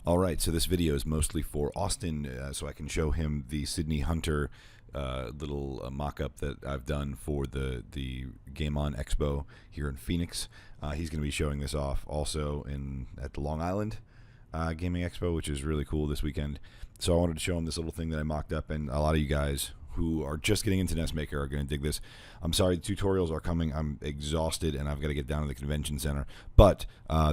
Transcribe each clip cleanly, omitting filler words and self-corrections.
All right, so this video is mostly for Austin, so I can show him the Sydney Hunter little mock-up that I've done for the GameOn Expo here in Phoenix. He's going to be showing this off also at the Long Island Gaming Expo, which is really cool this weekend. So I wanted to show him this little thing that I mocked up, and a lot of you guys who are just getting into NESmaker are going to dig this. I'm sorry, the tutorials are coming. I'm exhausted, and I've got to get down to the convention center. But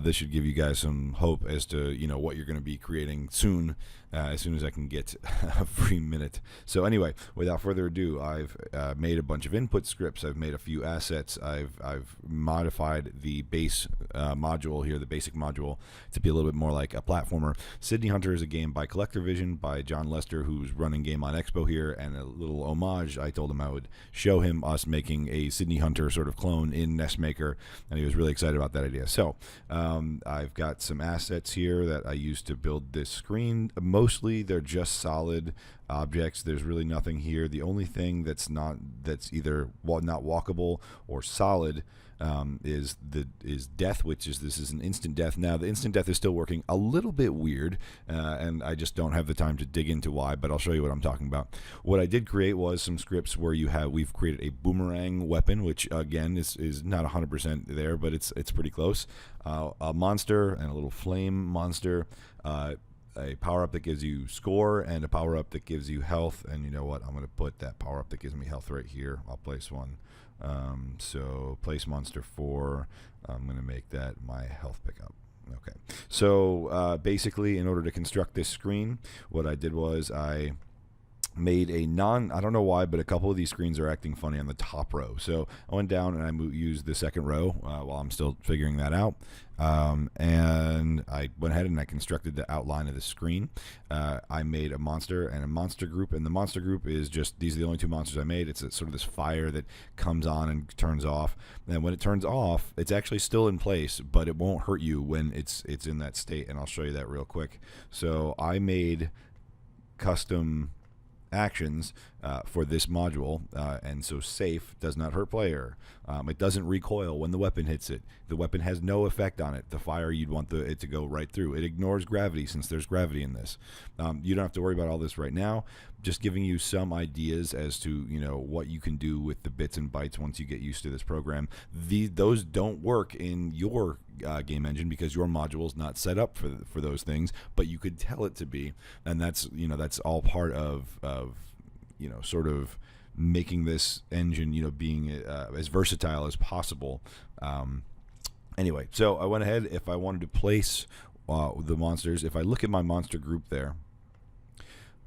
this should give you guys some hope as to what you're going to be creating soon, as soon as I can get a free minute. So anyway, without further ado, I've made a bunch of input scripts. I've made a few assets. I've modified the base module here, the basic module, to be a little bit more like a platformer. Sydney Hunter is a game by Collector Vision by John Lester, who's running GameOn Expo here, and a little homage. I told him I would show him us making a Sydney Hunter sort of clone in NESmaker, and he was really excited about that idea. So I've got some assets here that I used to build this screen. Mostly they're just solid objects. There's really nothing here. The only thing that's either not walkable or solid is death, which is this is an instant death. Now the instant death is still working a little bit weird, and I just don't have the time to dig into why, but I'll show you what I'm talking about. What I did create was some scripts where we've created a boomerang weapon, which again is not 100% there, but it's pretty close. A monster and a little flame monster. A power-up that gives you score and a power-up that gives you health. And you know what? I'm going to put that power-up that gives me health right here. I'll place one. So place monster 4. I'm going to make that my health pickup. Okay. So basically, in order to construct this screen, what I did was I made a I don't know why, but a couple of these screens are acting funny on the top row. So I went down and I used the second row while I'm still figuring that out. And I went ahead and I constructed the outline of the screen. I made a monster and a monster group, and the monster group is just, these are the only two monsters I made. It's sort of this fire that comes on and turns off. And when it turns off, it's actually still in place, but it won't hurt you when it's in that state, and I'll show you that real quick. So I made custom actions for this module, and so safe does not hurt player. It doesn't recoil when the weapon hits it. The weapon has no effect on it. The fire, you'd want it to go right through. It ignores gravity, since there's gravity in this. You don't have to worry about all this right now. Just giving you some ideas as to what you can do with the bits and bytes once you get used to this program. Those don't work in your game engine because your module is not set up for those things, but you could tell it to be, and that's all part of sort of making this engine being as versatile as possible. Anyway, so I went ahead. If I wanted to place the monsters, if I look at my monster group there,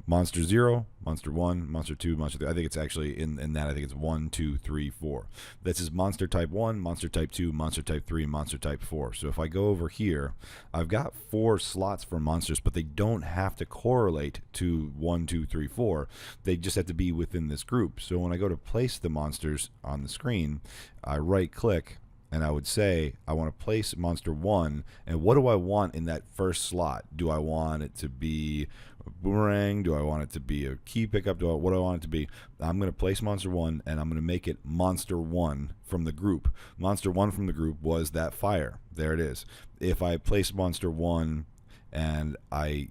monster 0, monster 1, monster 2, monster 3. I think it's actually in that. I think it's 1, 2, 3, 4. This is monster type 1, monster type 2, monster type 3, monster type 4. So if I go over here, I've got 4 slots for monsters, but they don't have to correlate to 1, 2, 3, 4. They just have to be within this group. So when I go to place the monsters on the screen, I right click, and I would say I want to place monster 1, and what do I want in that first slot? Do I want it to be a boomerang? Do I want it to be a key pickup? What do I want it to be? I'm going to place monster 1, and I'm going to make it monster 1 from the group. Monster 1 from the group was that fire. There it is. If I place monster 1 and I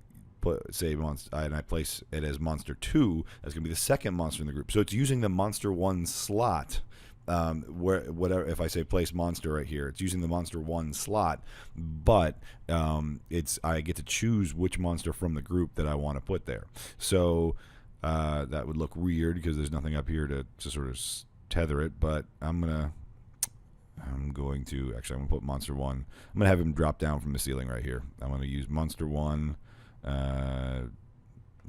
say monster, and I place it as monster 2, that's going to be the second monster in the group. So it's using the monster 1 slot. If I say place monster right here, it's using the monster 1 slot, but I get to choose which monster from the group that I want to put there. So that would look weird because there's nothing up here to sort of tether it, but I'm going to put monster 1. I'm gonna have him drop down from the ceiling right here. I'm gonna use monster 1,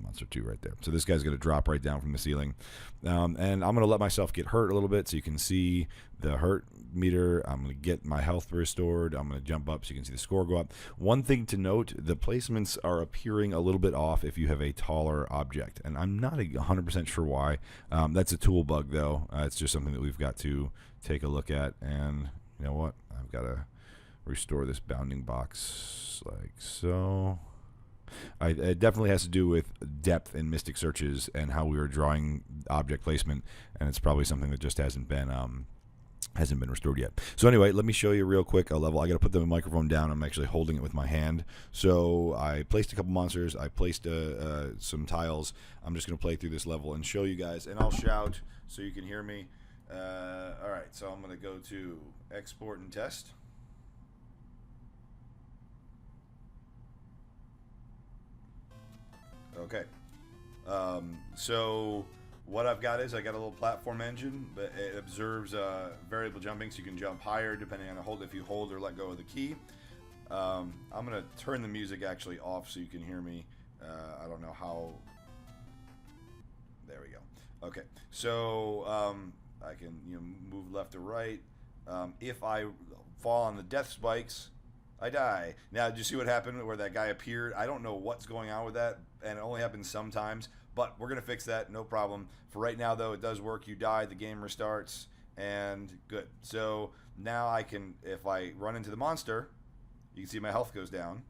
monster 2 right there. So this guy's going to drop right down from the ceiling. And I'm going to let myself get hurt a little bit so you can see the hurt meter. I'm going to get my health restored. I'm going to jump up so you can see the score go up. One thing to note, the placements are appearing a little bit off if you have a taller object. And I'm not 100% sure why. That's a tool bug, though. It's just something that we've got to take a look at. And you know what? I've got to restore this bounding box like so. It definitely has to do with depth in Mystic Searches and how we were drawing object placement, and it's probably something that just hasn't been Hasn't been restored yet. So anyway, let me show you real quick a level. I got to put the microphone down. I'm actually holding it with my hand. So I placed a couple monsters. I placed some tiles. I'm just going to play through this level and show you guys. And I'll shout so you can hear me. All right, so I'm going to go to export and test. Okay. So what I've got is I got a little platform engine, but it observes variable jumping, so you can jump higher depending on if you hold or let go of the key. I'm gonna turn the music actually off so you can hear me. I don't know how. There we go. Okay, so I can move left or right. If I fall on the death spikes, I die. Now, did you see what happened where that guy appeared? I don't know what's going on with that, and it only happens sometimes. But we're going to fix that, no problem. For right now, though, it does work. You die, the game restarts, and good. So now I can, if I run into the monster, you can see my health goes down.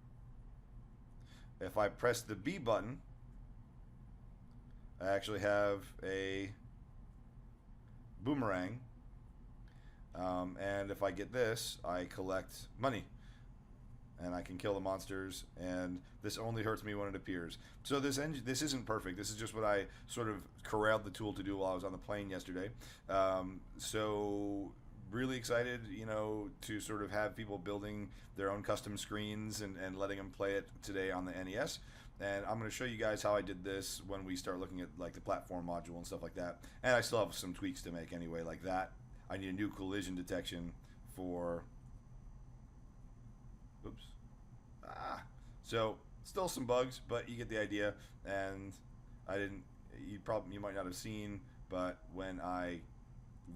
If I press the B button, I actually have a boomerang. And if I get this, I collect money. And I can kill the monsters, and this only hurts me when it appears. So this isn't perfect. This is just what I sort of corralled the tool to do while I was on the plane yesterday. So really excited, to sort of have people building their own custom screens and letting them play it today on the NES. And I'm going to show you guys how I did this when we start looking at like the platform module and stuff like that. And I still have some tweaks to make anyway, like that. I need a new collision detection for... Oops. So still some bugs, but you get the idea. And you might not have seen, but when I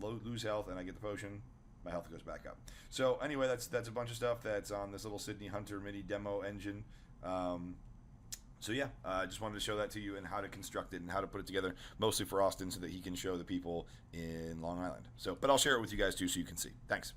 lose health and I get the potion, my health goes back up. So anyway, that's a bunch of stuff that's on this little Sydney Hunter mini demo engine. So yeah, I just wanted to show that to you and how to construct it and how to put it together, mostly for Austin so that he can show the people in Long Island. But I'll share it with you guys too so you can see. Thanks.